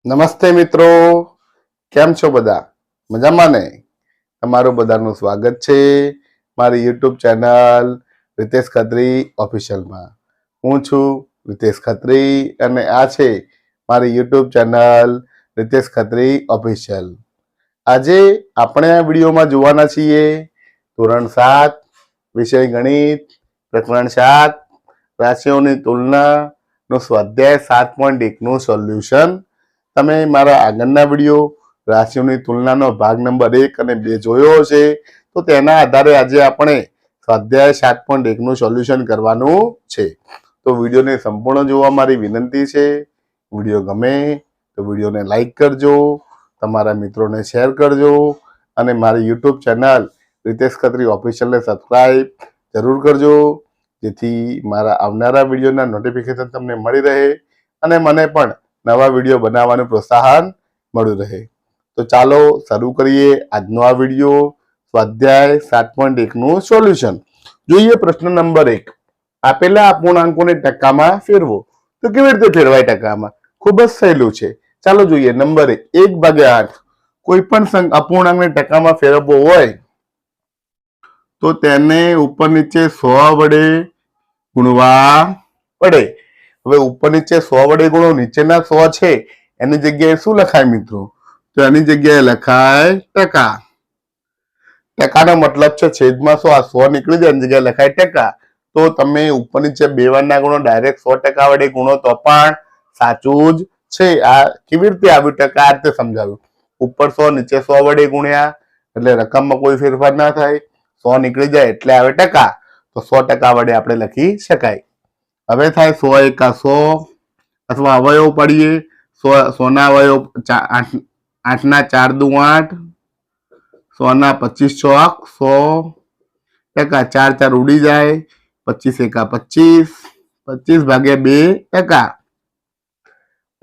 નમસ્તે મિત્રો, કેમ છો બધા? મજામાં ને? તમારું બધાનું સ્વાગત છે મારી યુટ્યુબ ચેનલ રિતેશ ખત્રી ઓફિશિયલમાં. હું છું રિતેશ ખત્રી અને આ છે મારી YouTube channel Ritesh Khatri official. આજે આપણે આ વિડીયોમાં જોવાના છીએ ધોરણ 7 વિષય ગણિત પ્રકરણ 7 રાશિઓની તુલના નો સ્વાધ્યાય 7.1 નું સોલ્યુશન. તમે મારા આગળના વિડીયો રાશિઓની તુલનાનો ભાગ નંબર 1 અને 2 જોયો છે, તો તેના આધારે આજે આપણે સ્વાધ્યાય 7.1 નું સોલ્યુશન કરવાનું છે. તો વિડીયોને સંપૂર્ણ જોવા મારી વિનંતી છે. વિડીયો ગમે તો વિડીયોને લાઈક કરજો, તમારા મિત્રોને શેર કરજો અને મારી યુટ્યુબ ચેનલ રિતેશ ખત્રી ઓફિશિયલને સબસ્ક્રાઈબ જરૂર કરજો, જેથી મારા આવનારા વિડીયોના નોટિફિકેશન તમને મળી રહે અને મને પણ નવા વિડીયો બનાવવાનું પ્રોત્સાહન મળ્યું રહે. તો ચાલો શરૂ કરીએ આજનો આ વિડીયો સ્વાધ્યાય 7.1 નું સોલ્યુશન. જોઈએ પ્રશ્ન નંબર 1. આપેલા અપૂર્ણાંકોને ટકામાં ફેરવો. તો કેવી રીતે ફેરવાય ટકામાં? ખૂબ જ સહેલું છે. ચાલો જોઈએ. નંબર 1/8. કોઈ પણ અપૂર્ણાંકને ટકામાં ફેરવવો હોય તો તેને ઉપર નીચે 100 વડે ગુણવા પડે. હવે ઉપર નીચે 100 વડે ગુણો, નીચેના 100 છે એની જગ્યાએ શું લખાય મિત્રો? તો એની જગ્યાએ લખાય ટકા. ટકાનો મતલબ છે છેદમાં 100. આ 100 નીકળી જાય એની જગ્યાએ લખાય ટકા. તો તમે ઉપર નીચે 2 વાર ના ગુણો, ડાયરેક્ટ 100% વડે ગુણો તો પણ સાચું જ છે. આ કેવી રીતે આવ્યું ટકા? આ રીતે સમજાવ્યું. ઉપર 100 નીચે 100 વડે ગુણ્યા એટલે રકમમાં કોઈ ફેરફાર ના થાય. 100 નીકળી જાય એટલે આવે ટકા. તો 100% વડે આપણે લખી શકાય. હવે થાય 100 એકા 100 અથવા અવયવ પાડીએ. 100 ના અવયવ 8 ના 4 દુ 8, 100 ના 25 ચોક 100 ટકા. 4 4 ઉડી જાય, 25 એકા 25, 25 ભાગ્યા 2 ટકા.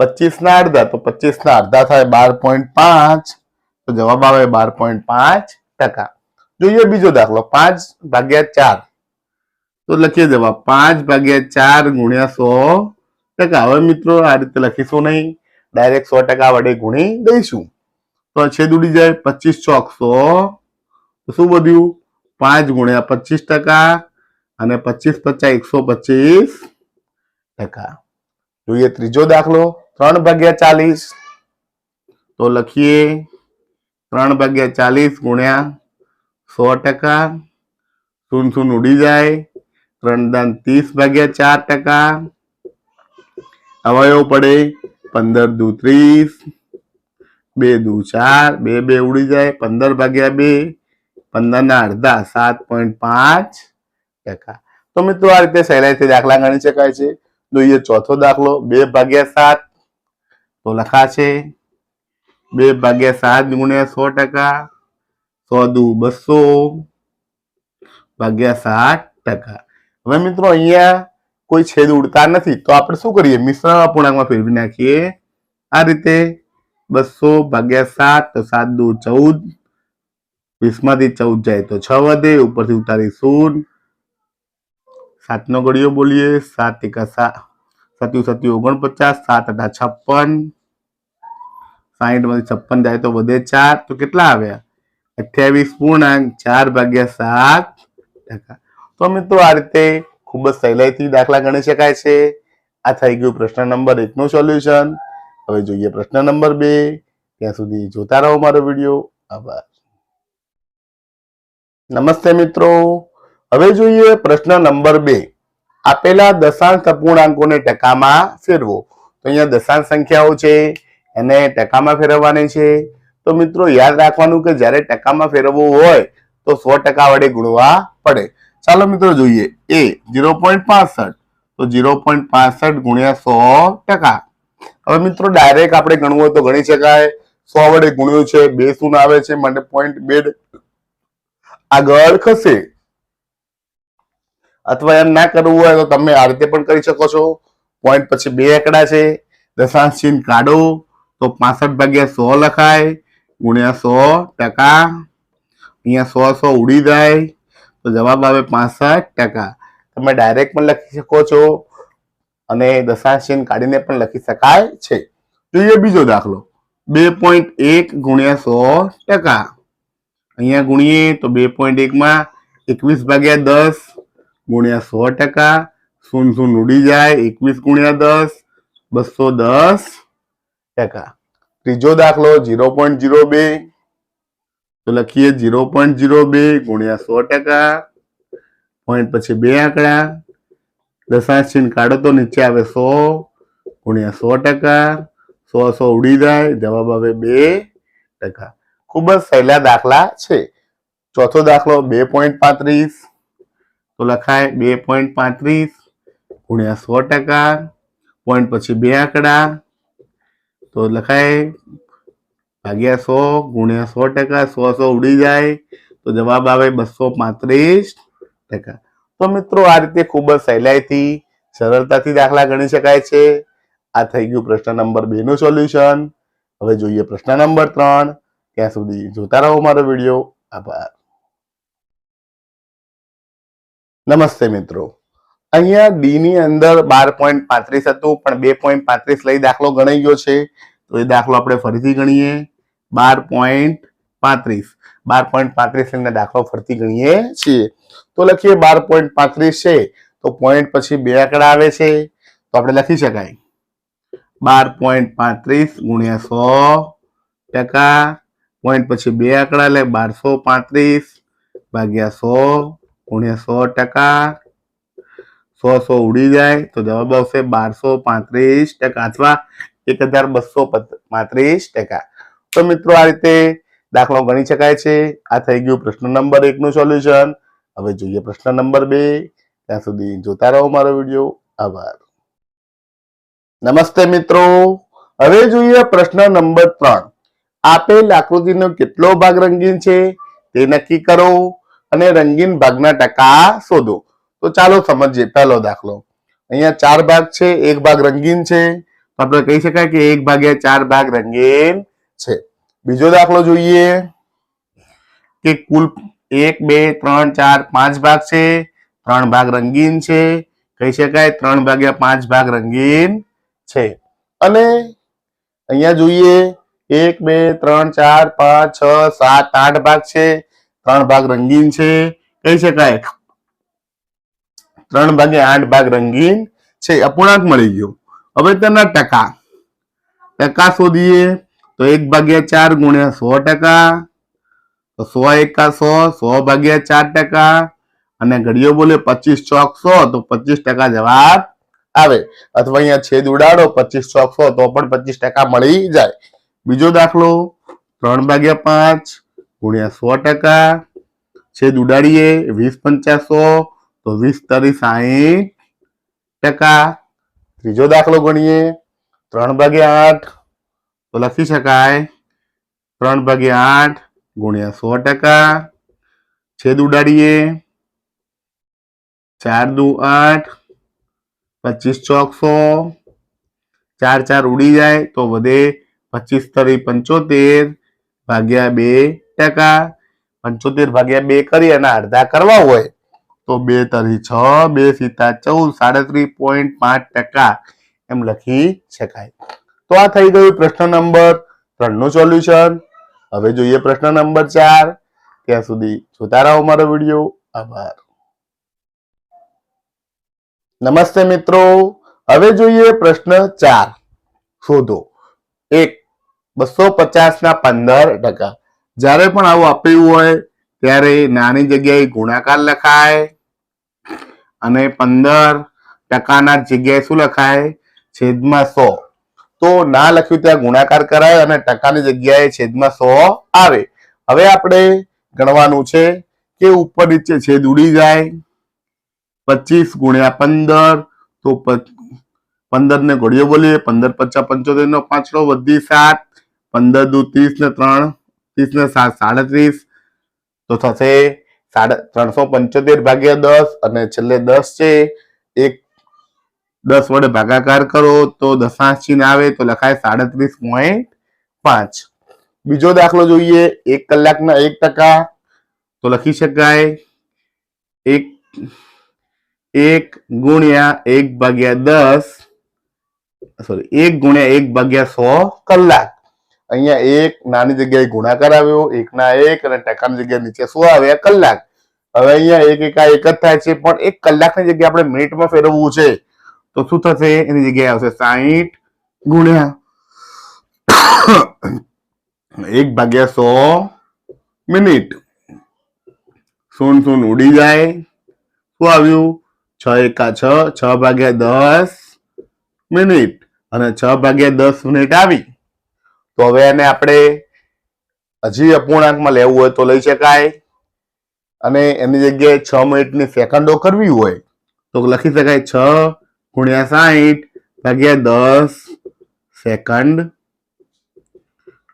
25 ના અડધા, તો 25 ના અડધા થાય 12.5, તો જવાબ આવે 12.5%. જોઈએ બીજો દાખલો 5/4. તો લખીએ જવાબ 5/4 ગુણ્યા 100%. હવે મિત્રો આ રીતે લખીશું નહીં, ડાયરેક્ટ 100% વડે ગુણી દઈશું. તો છેદ ઉડી જાય, 25 ચોક 100, તો શું વધ્યું? 5 ગુણ્યા 25% અને 25 50 125%. જોઈએ ત્રીજો દાખલો 3/40. તો લખીએ 3/40 ગુણ્યા 100%. 0 ઉડી જાય, 3×30/4%. અવયવ પડે 15 દુ 30, 2 દુ 4, 2 2 ઉડી જાય, 15/2, 15 ના અડધા 7.5%. તો મિત્રો આ રીતે સહેલાઈથી દાખલા ગણી શકાય છે. જોઈએ ચોથો દાખલો 2/7. તો લખાશે 2/7 ગુણ્યા 100%. 100 દુ 200/60%. હવે મિત્રો અહીંયા કોઈ છેદ ઉડતા નથી, તો આપણે શું કરીએ? મિશ્રણ અપૂર્ણાંકમાં ફેરવી નાખીએ. આ રીતે 200/7, તો 7 દુ 14, 20 માંથી 14 જાય તો 6 વધે, ઉપરથી ઉતારી 0. 7 નો ઘડિયો બોલીએ. 7 એકા 7, 7 7 49, 7 8 56, 60 માંથી 56 જાય તો વધે 4, તો કેટલા આવ્યા? 28.4/7%. તો મિત્રો આ રીતે ખૂબ જ સહેલાઈથી દાખલા ગણી શકાય છે. આ થઈ ગયું પ્રશ્ન નંબર 1 નું સોલ્યુશન. હવે જોઈએ પ્રશ્ન નંબર 2. ત્યાં સુધી જોતા રહો મારો વિડીયો. આભાર. નમસ્તે મિત્રો, હવે જોઈએ પ્રશ્ન નંબર 2. આપેલા દશાંશ અપૂર્ણાંકોને ટકામાં ફેરવો. તો અહીંયા દશાંશ સંખ્યાઓ છે એને ટકામાં ફેરવવાની છે. તો મિત્રો યાદ રાખવાનું કે જ્યારે ટકામાં ફેરવવું હોય તો 100% વડે ગુણવા પડે. ચાલો મિત્રો જોઈએ. એ 0.65, તો 0.65 ગુણ્યા 100%. હવે મિત્રો ડાયરેક્ટ આપણે ગણવું હોય તો ગણી શકાય. 100 વડે ગુણ્યું છે, 2 શૂન્ય આવે છે માટે 0.2 આગળ ખસે. અથવા એમ ના કરવું હોય તો તમે આ રીતે પણ કરી શકો છો. પોઈન્ટ પછી 2 આંકડા છે, દશાંશ ચિહ્ન કાઢો તો 65/100 લખાય ગુણ્યા 100%. અહીંયા 100 ઉડી જાય તો જવાબ આવે 65%. તમે ડાયરેક્ટ પણ લખી શકો છો અને દશાંશ ચિહ્ન કાઢીને પણ લખી શકાય છે. જોઈએ બીજો દાખલો 2.1 ગુણ્યા 100%. અહીંયા ગુણીએ તો 2.1 માં 21/10 ગુણ્યા 100%. શૂન્ય શૂન્ય ઉડી જાય. 21 ગુણ્યા 10 210%. ત્રીજો દાખલો 0.02 તો લખીએ 0.02 ગુણ્યા 100%. પોઈન્ટ પછી બે આંકડા, દશાંશ ચિહ્ન કાઢો તો નીચે આવે 100 ગુણ્યા 100%. 100 ઉડી જાય, જવાબ આવે 2%. ખૂબ જ સહેલા દાખલા છે. ચોથો દાખલો 2.35 તો લખાય 2.35 ગુણ્યા 100%. પોઈન્ટ પછી બે આંકડા તો લખાય ભાગ્યા 100 ગુણ્યા 100%. 100 ઉડી જાય તો જવાબ આવે 235%. તો મિત્રો આ રીતે ખૂબ જ સહેલાઈથી સરળતાથી દાખલા ગણી શકાય છે. આ થઈ ગયું પ્રશ્ન નંબર 2 નું સોલ્યુશન. હવે જોઈએ પ્રશ્ન નંબર 3. ત્યાં સુધી જોતા રહો મારો વિડીયો. આભાર. નમસ્તે મિત્રો, અહીંયા ડી ની અંદર 12.35 હતું, પણ 2.35 લઈ દાખલો ગણાઈ ગયો છે. તો એ દાખલો આપણે ફરીથી ગણીએ. 12.35 લઈને દાખલો ફરીથી ગણીએ છીએ. તો લખીએ 12.35 છે તો પોઈન્ટ પછી બે આંકડા આવે છે, તો આપણે લખી શકાય 12.35 ગુણ્યા 100%. પોઈન્ટ પછી બે આંકડા એટલે 1235 ભાગ્યા 100 ગુણ્યા 100%. 100 ઉડી જાય તો જવાબ આવશે 1235% અથવા 1235%. તો મિત્રો આ રીતે દાખલો ગણી શકાય છે. આ થઈ ગયું પ્રશ્ન નંબર 1 નું સોલ્યુશન. હવે જોઈએ પ્રશ્ન નંબર 2. ત્યાં સુધી જોતા રહો મારો વિડીયો. આભાર. નમસ્તે મિત્રો, હવે જોઈએ પ્રશ્ન નંબર 3. આપેલ આકૃતિનો કેટલો ભાગ રંગીન છે તે નક્કી કરો અને રંગીન ભાગના ટકા શોધો. તો ચાલો સમજીએ પહેલો દાખલો. અહીંયા 4 ભાગ છે, એક ભાગ રંગીન છે, તો આપણે કહી શકાય કે 1/4 ભાગ રંગીન છે. બીજો દાખલો જોઈએ કે કુલ 1 2 3 4 5 ભાગ છે, 3 ભાગ રંગીન છે, કહી શકાય 3/5 ભાગ રંગીન છે. અને અહીંયા જોઈએ 1 2 3 4 5 6 7 8 ભાગ છે, 3 ભાગ રંગીન છે, કહી શકાય 3/8 ભાગ રંગીન છે. અપૂર્ણાંક મળી ગયો. હવે તેના ટકા શોધીએ તો 1/4 ગુણ્યા 100%. તો 100 એકા 100, 100/4%. અને ઘડીઓ બોલે 25 ચોક 100 તો 25% જવાબ આવે. અથવા અહીંયા છેદ ઉડાડો 25 ચોક 100 તો પણ 25% મળી જાય. બીજો દાખલો 3/5 ગુણ્યા 100%. છેદ ઉડાડીએ 20 × 100 તો 20 × 60%. ત્રીજો દાખલો ગણીએ 3/8 તો લખી શકાય 3/8 ગુણ્યા 100%. છેદ ઉડાડીએ 4 દુ 8, 25 ચોક 100, 4 4 ઉડી જાય તો વધે 25 × 75 ભાગ્યા 2%. 75/2 કરી અને અડધા કરવા હોય તો 2 × 6, 2 × 7 14, 37.5% એમ લખી શકાય. તો આ થઈ ગયું પ્રશ્ન નંબર 3 નું સોલ્યુશન. હવે જોઈએ પ્રશ્ન નંબર 4. ત્યાં સુધી જોતા રહો મારો વિડીયો. આભાર. નમસ્તે મિત્રો, હવે જોઈએ પ્રશ્ન 4. શોધો 1. 250 ના 15%. જ્યારે પણ આવું આપ્યું હોય ત્યારે નાની જગ્યાએ ગુણાકાર લખાય અને 15% ના જગ્યાએ શું લખાય? છેદમાં 100. તો ના લખ્યું ત્યાં ગુણાકાર કરાય અને ટકાની જગ્યાએ છેદમાં 100 આવે. હવે આપણે ગણવાનું છે કે ઉપર નીચે છેદ ઉડી જાય. 25 ગુણ્યા 15 તો 15 ને ઘડીઓ બોલીએ 15 × 5 = 75 નો 5 વધી 7, 15 દુ 30 ને 3 30 ને 7 37 તો થશે 375/10 અને છેલ્લે 10 છે. એક 10 વડે ભાગાકાર કરો તો દશાંશ ચિહ્ન આવે તો લખાય 37.5. બીજો દાખલો જોઈએ 1 કલાકના 1%. તો લખી શકાય 1 ગુણ્યા 1/10 સોરી 1 ગુણ્યા 1 ભાગ્યા 100 કલાક. અહીંયા એક નાની જગ્યાએ ગુણાકાર આવ્યો, 1 ના 1 અને ટકાની જગ્યાએ નીચે 100 આવ્યા કલાક. હવે અહીંયા એક એકા એક જ થાય છે, પણ 1 કલાકની જગ્યાએ આપણે મિનિટમાં ફેરવવું છે તો શું થશે? એની જગ્યાએ આવશે 60 ગુણ્યા 1 ભાગ્યા 100 મિનિટ. 0 ઉડી જાય. શું આવ્યું? 6 એકા 6, 6 ભાગ્યા 10 મિનિટ અને 6 ભાગ્યા 10 મિનિટ આવી. તો હવે એને આપણે હજી અપૂર્ણાંકમાં લેવું હોય તો લઈ શકાય, અને એની જગ્યાએ 6 મિનિટની સેકન્ડો કરવી હોય તો લખી શકાય 6 ગુણ્યા 60 ભાગ્યા 10 સેકન્ડ.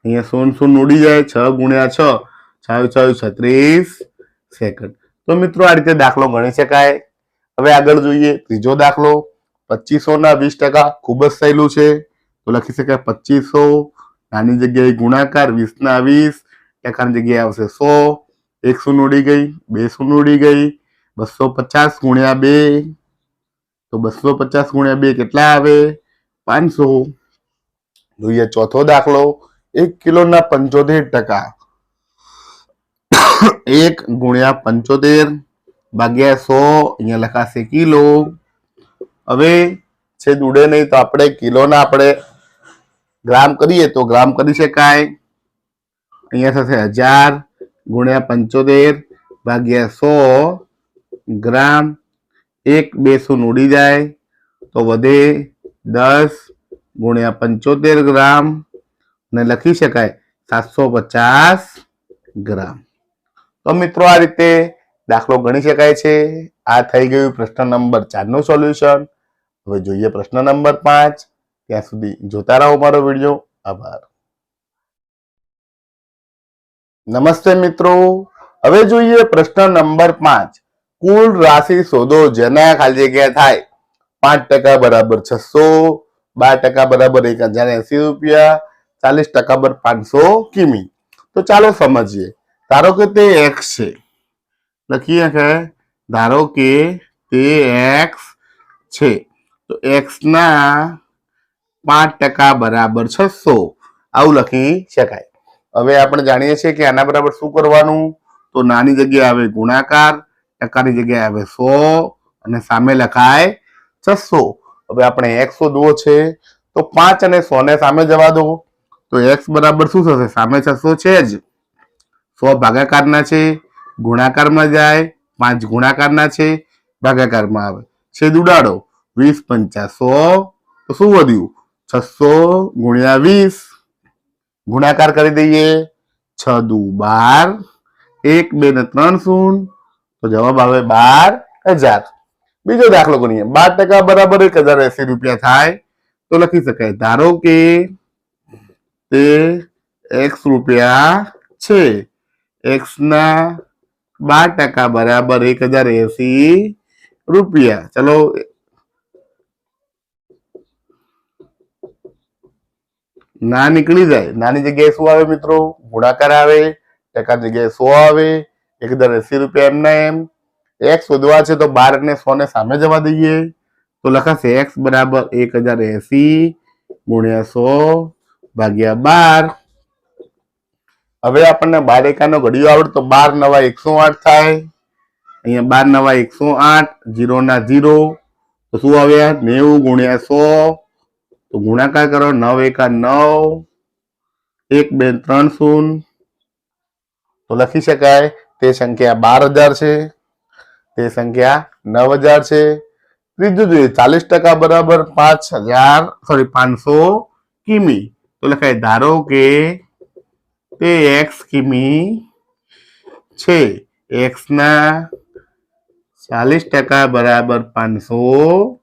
અહીંયા 0 ઉડી જાય. 6 ગુણ્યા 6, 6 36 સેકન્ડ. તો મિત્રો આ રીતે દાખલો ગણી શકાય. હવે આગળ જોઈએ ત્રીજો દાખલો. 2500 ના 20%. ખૂબ જ સહેલું છે. તો લખી શકાય 2500 નાની જગ્યાએ ગુણાકાર 20 ના 20 ટકાની જગ્યાએ આવશે 100. 1 શૂન્ય ઉડી ગઈ, 2 શૂન્ય ઉડી ગઈ. 250 ગુણ્યા 2, તો 250 ગુણ્યા 2 કેટલા આવે? 500. જોઈએ ચોથો દાખલો. 1 કિલોના 75%. 1 ગુણ્યા 75 ભાગ્યા 100, અહીંયા લખાશે કિલો. હવે છેદ ઉડે નહીં તો આપણે કિલોના આપણે ગ્રામ કરીએ તો ગ્રામ કરી શકાય. અહીંયા થશે 1000 ગુણ્યા 75 ભાગ્યા 100 ગ્રામ. 1 2 શૂન્ય ઉડી જાય તો વધે 10 ગુણ્યા 75 ગ્રામ અને લખી શકાય 750 ગ્રામ. તો મિત્રો આ રીતે દાખલો ગણી શકાય છે. આ થઈ ગયું પ્રશ્ન નંબર 4 નું સોલ્યુશન. હવે જોઈએ પ્રશ્ન નંબર 5. ત્યાં સુધી જોતા રહો મારો વિડીયો. આભાર. નમસ્તે મિત્રો. હવે જોઈએ પ્રશ્ન નંબર 5. કુલ રાશિ શોધો જેના ખાલી જગ્યા થાય 5% બરાબર 600, 12% બરાબર 1080 રૂપિયા, 40% બરાબર 500 કિમી. તો ચાલો સમજીએ. ધારો કે તે x છે. લખીએ કે ધારો કે તે x છે, તો x ના 5% બરાબર 600 આવું લખી શકાય. હવે આપણે જાણીએ છીએ કે આના બરાબર શું કરવાનું? તો નાની જગ્યાએ આવે ગુણાકાર, ટકાની જગ્યાએ આવે 100 અને સામે લખાય 600. હવે આપણે x શોધવો છે તો 5 અને 100 ને સામે જવા દો. તો x બરાબર શું થશે? સામે 600 છે જ, 100 ભાગાકારના છે, ગુણાકારમાં જાય, 5 ગુણાકારના છે, ભાગાકારમાં આવે. છેદ ઉડાડો. 20 5 100. તો શું વધ્યું? 600 ગુણ્યા 20. ગુણાકાર કરી દઈએ. 6 દુ 12, 1 2 ને 3 શૂન્ય, તો જવાબ આવે 12000. બીજો દાખલો કરીએ. 12% બરાબર 1080 રૂપિયા થાય. તો લખી શકાય ધારો કે તે x રૂપિયા છે. x ના 12% બરાબર 1080 રૂપિયા. ચલો ના નીકળી જાય. નાની જગ્યાએ શું આવે મિત્રો? ગુણાકાર આવે. ટકાની જગ્યાએ 100 આવે. 1080 રૂપિયા એમના એમ. x શોધવા છે તો 12 અને 100 ને સામે જવા દઈએ. તો લખાશે x બરાબર 1080 ગુણ્યા 100 ભાગ્યા 12. હવે આપણને 12 એકાનો ઘડિયો આવડે તો 12 નવા 108 થાય. અહીંયા 12 નવા 108, 0 ના 0, તો શું આવ્યા? 90 ગુણ્યા 100. તો ગુણાકાર કરો. 9 એકા 9, 1 2 3 શૂન્ય, તો લખી શકાય તે સંખ્યા 12000 છે. તે સંખ્યા 9000 છે. ત્રીજું જોઈએ. 40% બરાબર 500 કિમી. તો લખાય ધારો કે તે x કિમી છે. x ના 40% બરાબર 500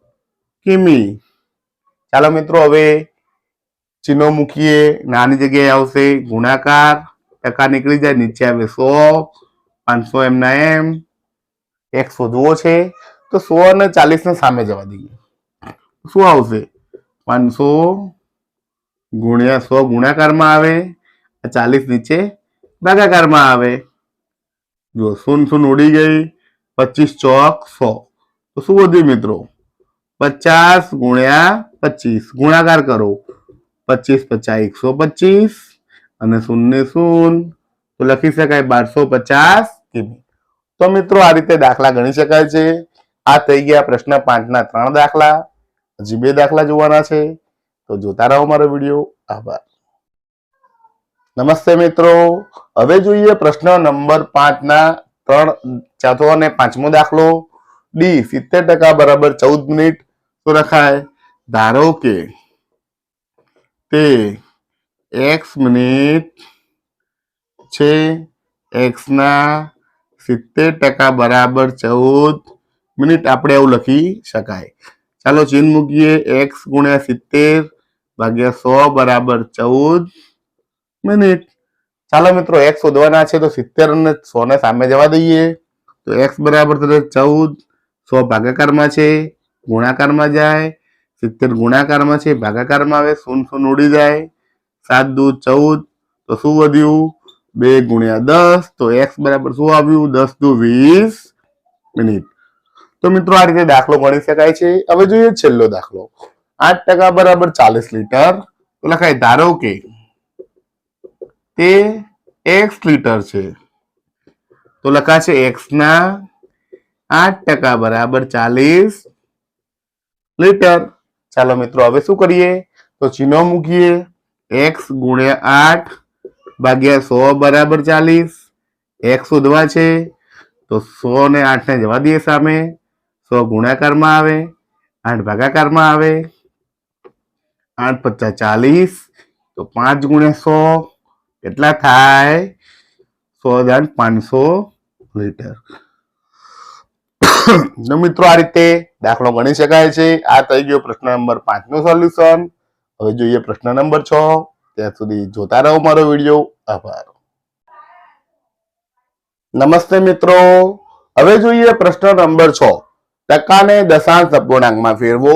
કિમી. ચાલો મિત્રો હવે ચિહ્નો મૂકીએ. નાની જગ્યાએ આવશે ગુણાકાર, ટકા નીકળી જાય, નીચે આવે 100, 500 એમના એમ. x શોધવો છે તો 100 અને 40 ને સામે જવા દઈએ. શું આવશે? 500 ગુણ્યા 100 ગુણાકારમાં આવે, 40 નીચે ભાગાકારમાં આવે. જો 0 ઉડી ગઈ. 25 ચોક 100. તો શું વધ્યું મિત્રો? 50 ગુણ્યા 25 ગુણાકાર કરો 25 50 125 અને 0 0 તો લખી શકાય 1250 કિમી। તો મિત્રો આ રીતે દાખલા ગણી શકાય છે। આ થઈ ગયા પ્રશ્ન 5 ના 3 દાખલા। હજી 2 દાખલા જોવાના છે, તો જોતા રહો મારો વિડીયો। આભાર। નમસ્તે મિત્રો, હવે જોઈએ પ્રશ્ન નંબર 5 ના 3 ચોથો અને 5મો દાખલો। ડી 70% બરાબર 14 મિનિટ તો લખાય ધારો કે તે x મિનિટ છે, x ના 70% બરાબર 14 મિનિટ આપણે એવું લખી શકાય। ચાલો ચિહ્ન મૂકીએ, x ગુણ્યા 70 ભાગ્યા 100 બરાબર 14 મિનિટ। ચાલો મિત્રો x શોધવાના છે, તો 70 અને 100 ને સામે જવા દઈએ તો x બરાબર થશે 14, 100 ભાગાકારમાં છે ગુણાકારમાં જાય, 70 ગુણાકારમાં છે ભાગાકારમાં આવે, 0 0 ઉડી જાય, 7 દૂ 14 તો શું વધ્યું 2 ગુણ્યા 10 તો x બરાબર શું આવ્યું 10 દૂ 20 મિનિટ। તો મિત્રો આ રીતે દાખલો ગણી શકાય છે। હવે જોઈએ છેલ્લો દાખલો। 8% બરાબર 40 લીટર તો લખાય ધારો કે તે x લીટર છે, તો લખાશે x ના 8% બરાબર 40 લીટર। ચાલો મિત્રો હવે શું કરીએ, તો ચિહ્નો મૂકીએ, x ગુણ્યા 8 ભાગ્યા 100 બરાબર 40। x શોધવા છે તો 100 ને 8 ને જવા દઈએ સામે, 100 ગુણાકારમાં આવે, 8 ભાગાકારમાં આવે, 8 પચાસ 40 તો 5 ગુણ્યા 100 કેટલા થાય 100,500 લીટર। તો મિત્રો આ રીતે દાખલો ગણી શકાય છે। આ થઈ ગયો પ્રશ્ન નંબર 5 નું સોલ્યુશન। હવે જોઈએ પ્રશ્ન નંબર 6। ત્યાં સુધી જોતા રહો મારો વિડીયો। આભાર। નમસ્તે મિત્રો, હવે જોઈએ પ્રશ્ન નંબર 6। ટકાને દશાંશ અપૂર્ણાંકમાં ફેરવો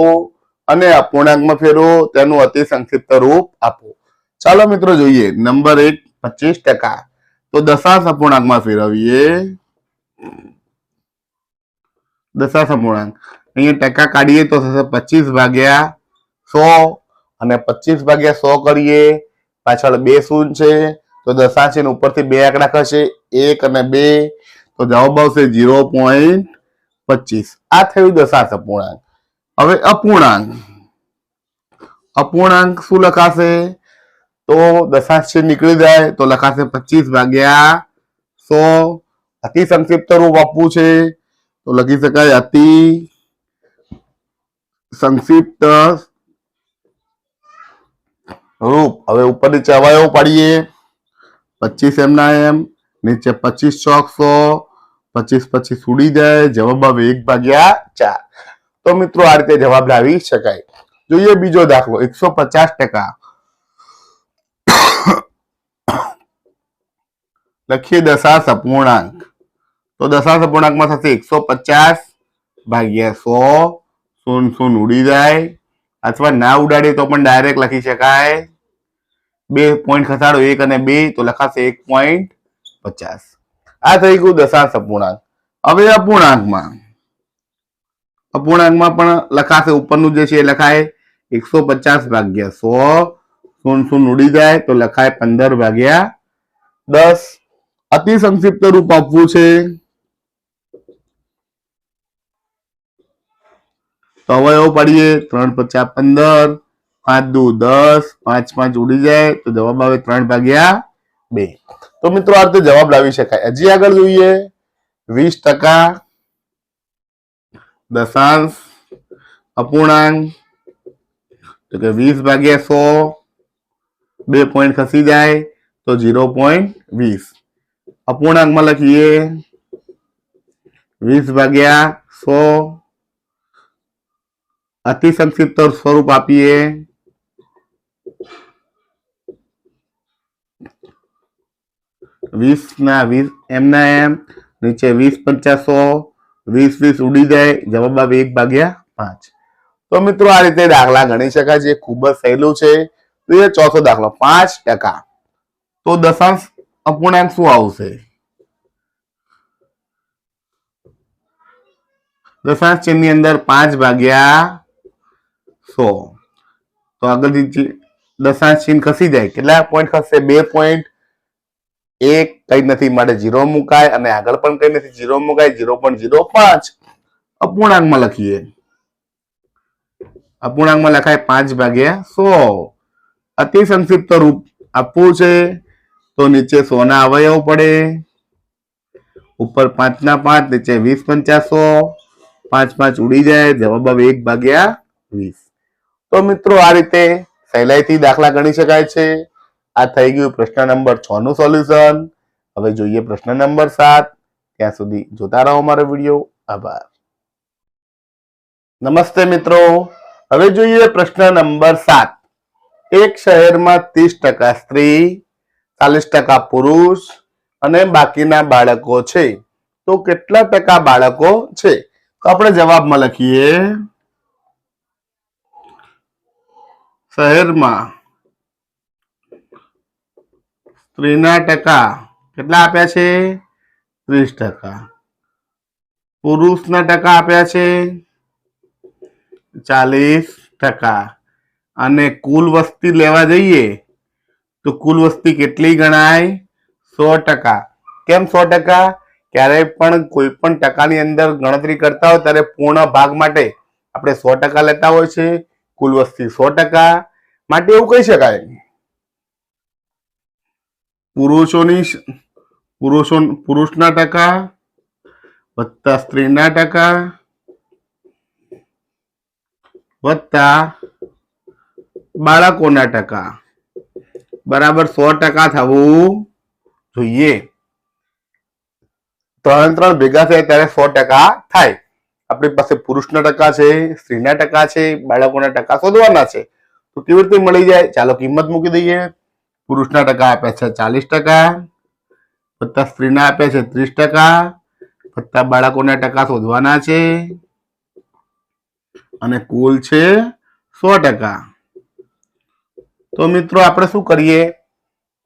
અને અપૂર્ણાંકમાં ફેરવો, તેનું અતિ સંક્ષિપ્ત રૂપ આપો। ચાલો મિત્રો જોઈએ। નંબર 1 25%, તો દશાંશ અપૂર્ણાંકમાં ફેરવીએ। દશાંશ અપૂર્ણાંક અહીંયા ટકા કાઢીએ તો થશે 25 ભાગ્યા 100 અને 25 ભાગ્યા 100 કરીએ, પાછળ 2 શૂન્ય છે તો દશાંશ ની ઉપરથી 2 આંકડા ખસે 1 અને 2 તો જવાબ આવશે 0.25। આ થયું દશાંશ અપૂર્ણાંક। હવે અપૂર્ણાંક, અપૂર્ણાંક શું લખાશે, તો દશાંશ છે નીકળી જાય તો લખાશે 25 ભાગ્યા 100। અતિ સંક્ષિપ્ત રૂપ આપવું છે તો લખી શકાય અતિ સંક્ષિપ્ત રૂપ। હવે ઉપર નીચે અવયવ પાડીએ, 25 એમના એમ, નીચે 25 ચોક 100, 25 25 ઉડી જાય, જવાબ આવે 1/4। તો મિત્રો આ રીતે જવાબ લાવી શકાય। જોઈએ બીજો દાખલો। 150%, લખીએ દશાંશ અપૂર્ણાંક, તો દશાંશ અપૂર્ણાંકમાં થશે 150 ભાગ્યા 100, 0 0 ઉડી જાય, અથવા ના ઉડાડીએ તો પણ ડાયરેક્ટ લખી શકાય, 2 પોઈન્ટ ખસાડો 1 અને 2 તો લખાશે 1.50। આ થઈ ગયું દશાંશ અપૂર્ણાંક। હવે અપૂર્ણાંકમાં, અપૂર્ણાંકમાં પણ લખાશે, ઉપરનું જે છે એ લખાય 150 ભાગ્યા 100, 0 0 ઉડી જાય તો લખાય 15/10। અતિ સંક્ષિપ્ત રૂપ આપવું છે તો અવયવ પાડીએ, 3 50 15, 5 દૂ 10, 5 5 ઉડી જાય તો જવાબ આવે 3/2। તો મિત્રો આ રીતે જવાબ લાવી શકાય। હજી આગળ જોઈએ 20%, દશાંશ અપૂર્ણાંક, તો કે 20 ભાગ્યા 100, 2 પોઈન્ટ ખસી જાય તો 0.20। અપૂર્ણાંકમાં લખીએ 20 ભાગ્યા 100, અતિ સંક્ષિપ્ત સ્વરૂપ આપીએ, 20 ના 20 એમના એમ, નીચે 20 50 100, 20 20 ઉડી જાય, જવાબ આવે 1/5। તો મિત્રો આ રીતે દાખલા ગણી શકાય છે। ખૂબ જ સહેલું છે। તો એ ચોથો દાખલો 5%, તો દશાંશ અપૂર્ણાંક શું આવશે, દશાંશ ચિહ્નની અંદર 5 ભાગ્યા 100, તો આગળથી દશાંશ ચિહ્ન ખસી જાય. કેટલા પોઈન્ટ ખસશે? 2.1 કઈ નથી માટે 0 મુકાય અને આગળ પણ કઈ નથી 0 મુકાય. 0.05 અપૂર્ણાંકમાં લખીએ. અપૂર્ણાંકમાં લખાય 5/100. અતિ સંક્ષિપ્ત રૂપ આપવું છે તો નીચે 100 ના અવયવ પડે. ઉપર 5 ના 5, નીચે 20 × 5 5 ઉડી જાય. જવાબ આવે 1/20. તો મિત્રો આ રીતે સહેલાઈથી દાખલા ગણી શકાય છે. આ થઈ ગયું પ્રશ્ન નંબર 6 નું સોલ્યુશન. હવે જોઈએ પ્રશ્ન નંબર 7. ત્યાં સુધી જોતા રહો મારો વિડીયો. આભાર. નમસ્તે મિત્રો, હવે જોઈએ પ્રશ્ન નંબર 7. એક શહેરમાં 30% સ્ત્રી, 40% પુરુષ અને બાકીના બાળકો છે, તો કેટલા ટકા બાળકો છે? તો આપણે જવાબમાં લખીએ. શહેરમાં સ્ત્રીના ટકા કેટલા આપ્યા છે? 30%. પુરુષના ટકા આપ્યા છે 40%. અને કુલ વસ્તી લેવા જઈએ તો કુલ વસ્તી કેટલી ગણાય? 100%. કેમ 100%? ક્યારેય પણ કોઈ પણ ટકાની અંદર ગણતરી કરતા હોય ત્યારે પૂર્ણ ભાગ માટે આપણે 100% લેતા હોય છે. કુલ વસ્તી 100%. માટે એવું કહી શકાય પુરુષના ટકા વત્તા સ્ત્રીના ટકા વત્તા બાળકોના ટકા બરાબર 100% થવું જોઈએ. 3 ભેગા થાય ત્યારે 100% થાય. આપણી પાસે પુરુષના ટકા છે, સ્ત્રીના ટકા છે, બાળકોના ટકા શોધવાના છે. તો કેવી રીતે મળી જાય? ચાલો કિંમત મૂકી દઈએ. પુરુષના ટકા આપ્યા છે 40%, વત્તા સ્ત્રીના આપ્યા છે 30%, વત્તા બાળકોના ટકા શોધવાના છે અને કુલ છે 100%. તો મિત્રો આપણે શું કરીએ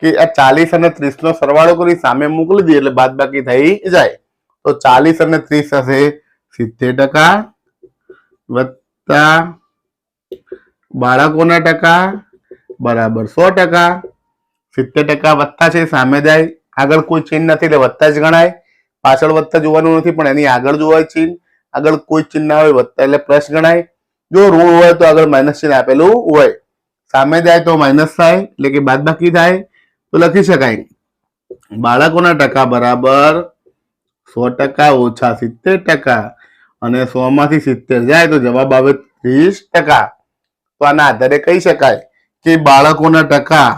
કે આ 40 અને 30 નો સરવાળો કરી સામે મોકલી દઈએ એટલે બાદબાકી થઈ જાય. તો 40 અને 30 થશે 70% વત્તા બાળકોના ટકા બરાબર 100%. 70% વત્તા છે સામે જાય, આગળ કોઈ ચિહ્ન નથી એટલે વત્તા જ ગણાય. પાછળ વત્તા જોવાનું નથી પણ એની આગળ જોવાય ચિહ્ન. આગળ કોઈ ચિહ્ન ના હોય વત્તા એટલે પ્લસ ગણાય. જો ઋણ હોય તો આગળ માઇનસ ચિહ્ન આપેલું હોય. સામે જાય તો માઇનસ થાય એટલે કે બાદબાકી થાય. તો લખી શકાય બાળકોના ટકા બરાબર 100% ઓછા 70%. અને 100 માંથી 70 જાય તો જવાબ આવે 30%. તો આના આધારે કહી શકાય કે બાળકોના ટકા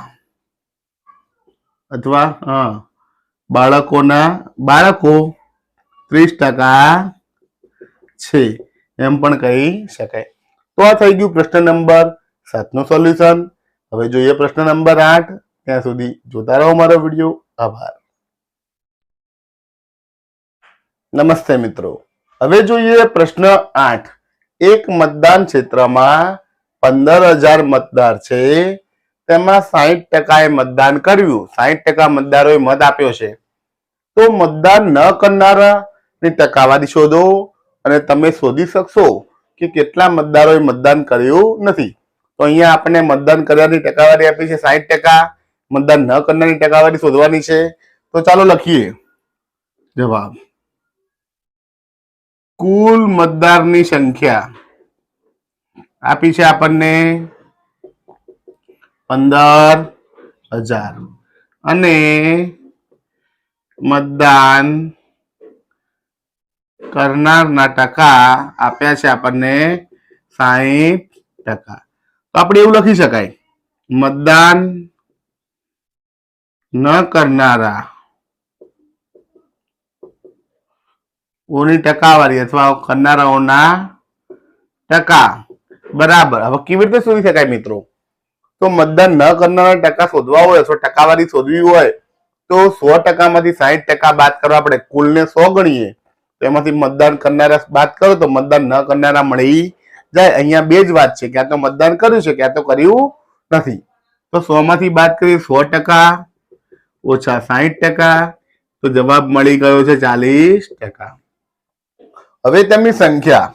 અથવા બાળકો 30% છે એમ પણ કહી શકાય. તો આ થઈ ગયું પ્રશ્ન નંબર 7 નું સોલ્યુશન. હવે જોઈએ પ્રશ્ન નંબર 8. ત્યાં સુધી જોતા રહો મારો વિડીયો. આભાર. નમસ્તે મિત્રો, હવે જોઈએ પ્રશ્ન 8. એક મતદાન ક્ષેત્રમાં 15,000 મતદાર છે, તેમાં 60% મતદાન કર્યું. 60% મતદારોએ મત આપ્યો છે. તો મતદાન ન કરનારાની ટકાવારી શોધો અને તમે શોધી શકશો કે કેટલા મતદારોએ મતદાન કર્યું નથી. તો અહીંયા આપણે મતદાન કરવાની ટકાવારી આપી છે 60%. મતદાન ન કરનારની ટકાવારી શોધવાની છે. તો ચાલો લખીએ જવાબ. કુલ મતદારની સંખ્યા આપી છે આપણને 15,000 અને મતદાન કરનારના ટકા આપ્યા છે આપણને 60%. તો આપણે એવું લખી શકાય મતદાન ન કરનારા ઓની ટકાવારી અથવા કરનારાઓના ટકા બરાબર. હવે કેવી રીતે શોધી શકાય મિત્રો? તો મતદાન ન કરનારા ટકા શોધવા હોય અથવા ટકાવારી શોધવી હોય તો 100% માંથી 60% બાદ કરવા પડે. કુલને 100 ગણીએ તો એમાંથી મતદાન કરનારા બાદ કરો તો મતદાન ન કરનારા મળી જાય. અહીંયા બે જ વાત છે, ક્યાં તો મતદાન કર્યું છે ક્યાં તો કર્યું નથી. તો 100 માંથી બાદ કરીએ 100% ઓછા 60%. તો જવાબ મળી ગયો છે 40%. હવે તેમની સંખ્યા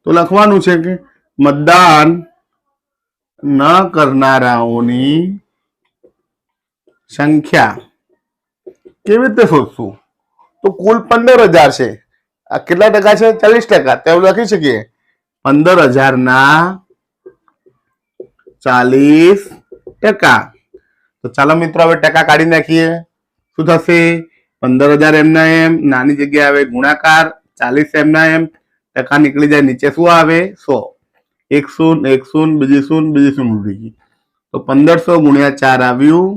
તો લખવાનું છે કે મતદાન ન કરનારાઓની સંખ્યા કેવી રીતે શોધશું? તો કુલ 15,000 છે. આ કેટલા ટકા છે? 40%. તો એવું લખી શકીએ 15,000 ના 40%. તો ચાલો મિત્રો હવે ટકા કાઢી નાખીએ. શું થશે? 15,000 એમના એમ, નાની જગ્યાએ આવે ગુણાકાર, 40 એમના એમ, ટકા નીકળી જાય, નીચે શું આવે? 100. એક શૂન્ય, એક શૂન્ય, બીજી શૂન્ય, બીજી શૂન્ય ઉડી ગઈ. તો 1500 ગુણ્યા 4 આવ્યું.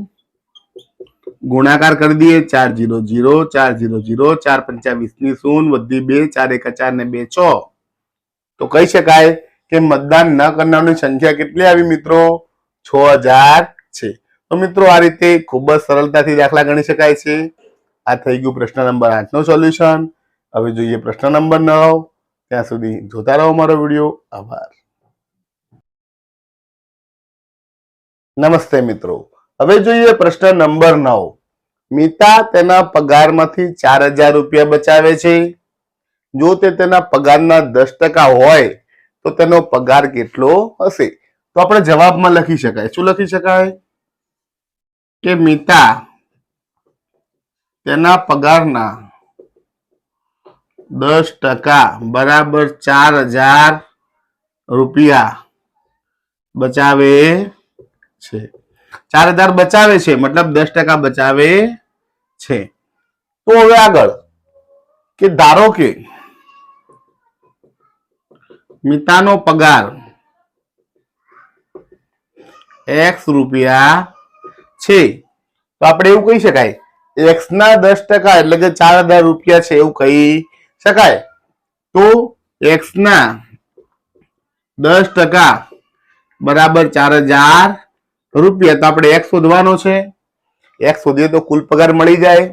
ગુણાકાર કરી દઈએ 4 0 0 4 0 0 4 5 20 ની શૂન્ય વધી 2 4 1 4 ને 2 6. તો કહી શકાય કે મતદાન ન કરનારની સંખ્યા કેટલી આવી મિત્રો? 6000 છે. તો મિત્રો આ રીતે ખૂબ જ સરળતાથી દાખલા ગણી શકાય છે. આ થઈ ગયું પ્રશ્ન નંબર 8 નું સોલ્યુશન. હવે જોઈએ પ્રશ્ન નંબર 9. ત્યાં સુધી જોતા રહો મારો વિડીયો. આભાર. નમસ્તે મિત્રો. હવે જોઈએ પ્રશ્ન નંબર 9. મિતા તેના પગારમાંથી 4000 રૂપિયા બચાવે છે. જો તે તેના પગારના 10% હોય તો તેનો પગાર કેટલો હશે? તો આપણે જવાબમાં લખી શકાય. શું લખી શકાય? કે મિતા તેના પગારના 10% બરાબર 4000 રૂપિયા બચાવે છે. 4000 બચાવે છે મતલબ 10% બચાવે છે. તો હવે આગળ કે ધારો કે મિતાનો પગાર x રૂપિયા છે. તો આપણે એવું કહી શકાય x ના 10% એટલે કે 4000 રૂપિયા છે એવું કહી શકાય. તો x ના 10% બરાબર 4000 રૂપિયા. તો આપણે x શોધવાનો છે. x શોધીએ તો કુલ પગાર મળી જાય.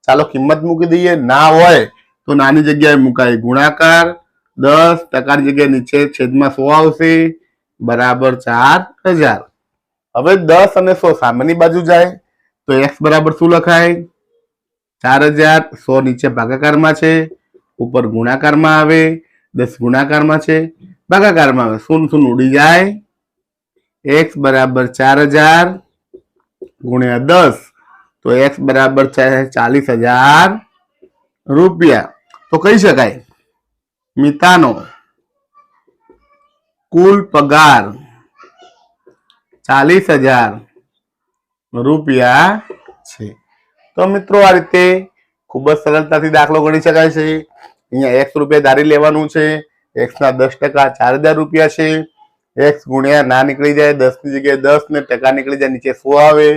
ચાલો કિંમત મૂકી દઈએ. ના હોય તો નાની જગ્યાએ મુકાય ગુણાકાર, 10% ની જગ્યાએ નીચે છેદમાં 100 આવશે બરાબર 4000. હવે 10 અને 100 સામેની બાજુ જાય તો x બરાબર શું લખાય? 4000. 100 નીચે ભાગાકારમાં છે, ઉપર ગુણાકારમાં આવે, 10 ગુણાકારમાં છે, ભાગાકારમાં આવે, શૂન્ય શૂન્ય ઉડી જાય. x બરાબર 4000 ગુણ્યા 10 તો x બરાબર 40,000 રૂપિયા. તો કહી શકાય મિતાનો કુલ પગાર 40,000 રૂપિયા છે. તો મિત્રો આ રીતે ખૂબ જ સરળતાથી દાખલો ગણી શકાય છે. અહીંયા x રૂપિયા ધારી લેવાનું છે. x ના 10% 4000 રૂપિયા છે. x ગુણ્યા ના નીકળી જાય, 10 ની જગ્યાએ 10 ને ટકા નીકળી જાય, નીચે 100 આવે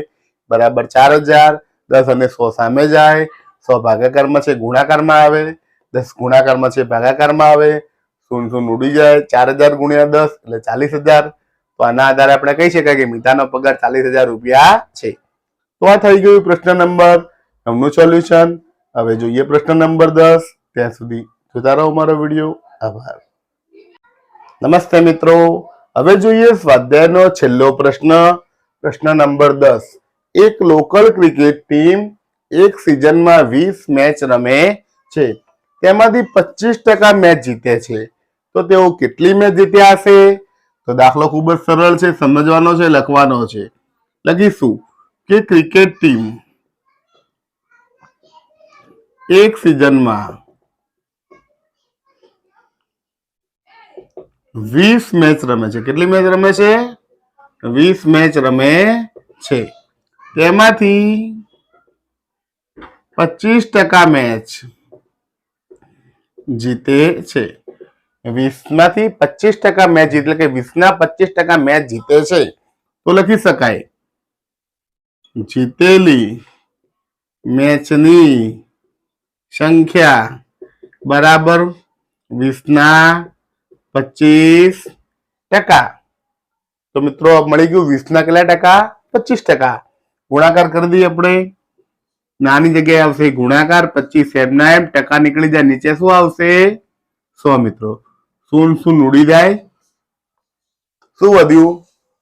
બરાબર 4000. 10 અને 100 સામે જાય, 100 ભાગાકારમાં છે, ગુણાકારમાં આવે, 10 ગુણાકારમાં છે, ભાગાકારમાં આવે, શૂન્ય શૂન્ય ઉડી જાય. 4000 ગુણ્યા 10 એટલે 40,000. તો આના આધારે આપણે કહી શકાય કે મિતાનો પગાર 40,000 રૂપિયા છે. તો આ થઈ ગયું પ્રશ્ન નંબર 9 નું સોલ્યુશન. હવે જોઈએ પ્રશ્ન નંબર 10. ત્યાં સુધી જોતા રહો મારો વિડીયો. આભાર. નમસ્તે મિત્રો. હવે જોઈએ સ્વાધ્યાયનો છેલ્લો પ્રશ્ન. પ્રશ્ન નંબર 10. એક લોકલ ક્રિકેટ ટીમ એક સિઝનમાં 20 મેચ રમે છે. તેમાંથી 25% મેચ જીતે છે. તો તેઓ કેટલી મેચ જીત્યા હશે? તો દાખલો ખૂબ જ સરળ છે, સમજવાનો છે, લખવાનો છે. લખીશું કે ક્રિકેટ ટીમ એક સિઝનમાં 20 મેચ રમે છે. કેટલી મેચ રમે છે? 20 મેચ રમે છે. તેમાંથી 25% મેચ જીતે છે. 20 માંથી 25% મેચ એટલે કે 20 ના 25% મેચ જીતે છે. તો લખી શકાય જીતેલી મેચની સંખ્યા બરાબર 20 ના 25%. તો મિત્રો મળી ગયું 20 ના કેટલા ટકા? 25%. ગુણાકાર કરી દઈએ આપણે. નાની જગ્યાએ આવશે ગુણાકાર, 25 એમના એમ, ટકા નીકળી જાય, નીચે શું આવશે? 100 મિત્રો. શૂન્ય શૂન્ય ઉડી જાય. શું વધ્યું?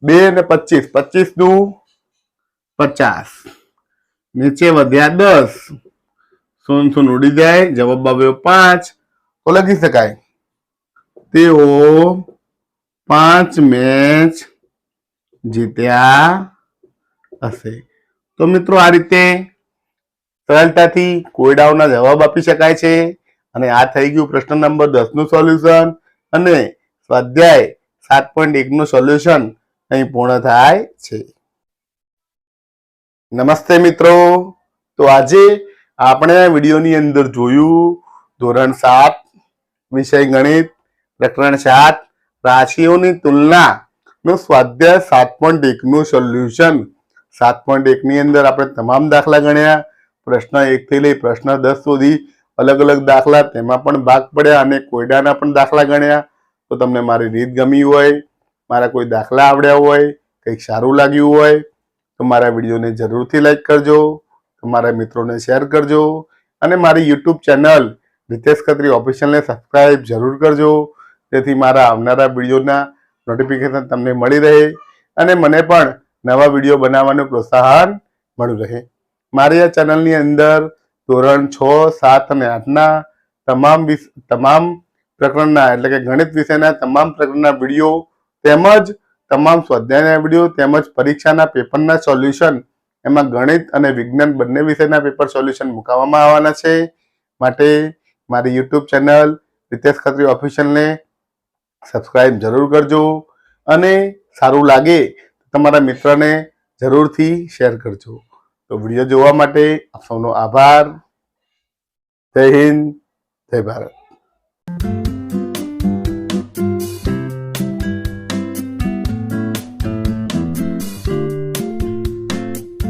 2 ને 25. 25 નું 50. નીચે વધ્યા 10. શૂન્ય શૂન્ય ઉડી જાય. જવાબ આવ્યો 5. તો લખી શકાય તેઓ 5 મેચ જીત્યા હશે. તો મિત્રો આ રીતે સરળતાથી કોયડાઓના જવાબ આપી શકાય છે. અને આ થઈ ગયું પ્રશ્ન નંબર 10 નું સોલ્યુશન. અને સ્વાધ્યાય 7.1 નું સોલ્યુશન અહીં પૂર્ણ થાય છે. નમસ્તે મિત્રો. તો આજે આપણે આ વિડીયોની અંદર જોયું ધોરણ 7 વિષય ગણિત પ્રકરણ 7 રાશિઓની તુલના નું સ્વાધ્યાય 7.1 નું સોલ્યુશન. 7.1 ની અંદર આપણે તમામ દાખલા ગણ્યા. પ્રશ્ન 1 થી લઈ પ્રશ્ન 10 સુધી અલગ અલગ દાખલા, તેમાં પણ ભાગ પડ્યા અને કોયડાના પણ દાખલા ગણ્યા. તો તમને મારી રીત ગમી હોય, મારા કોઈ દાખલા આવડ્યા હોય, કંઈક સારું લાગ્યું હોય તો મારા વિડીયોને જરૂરથી લાઈક કરજો, તમારા મિત્રોને શેર કરજો અને મારી યુટ્યુબ ચેનલ રીતેશ ખત્રી ઓફિશિયલને સબસ્ક્રાઇબ જરૂર કરજો, જેથી મારા આવનારા વિડીયોના નોટિફિકેશન તમને મળી રહે અને મને પણ નવા વિડીયો બનાવવાનું પ્રોત્સાહન મળ્યું રહે. મારી આ ચેનલની અંદર ધોરણ 6, 7 અને 8ના તમામ પ્રકરણના એટલે કે ગણિત વિષયના તમામ પ્રકરણના વિડીયો તેમજ તમામ સ્વાધ્યાયના વિડીયો તેમજ પરીક્ષાના પેપરના સોલ્યુશન, એમાં ગણિત અને વિજ્ઞાન બંને વિષયના પેપર સોલ્યુશન મુકાવવામાં આવવાના છે. માટે મારી યુટ્યુબ ચેનલ રીતેશ ખત્રી ઓફિશિયલને સબસ્ક્રાઇબ જરૂર કરજો અને સારું લાગે તો તમારા મિત્રને જરૂરથી શેર કરજો. તો વિડીયો જોવા માટે આપ સૌનો આભાર. જય હિન્દ, જય ભારત.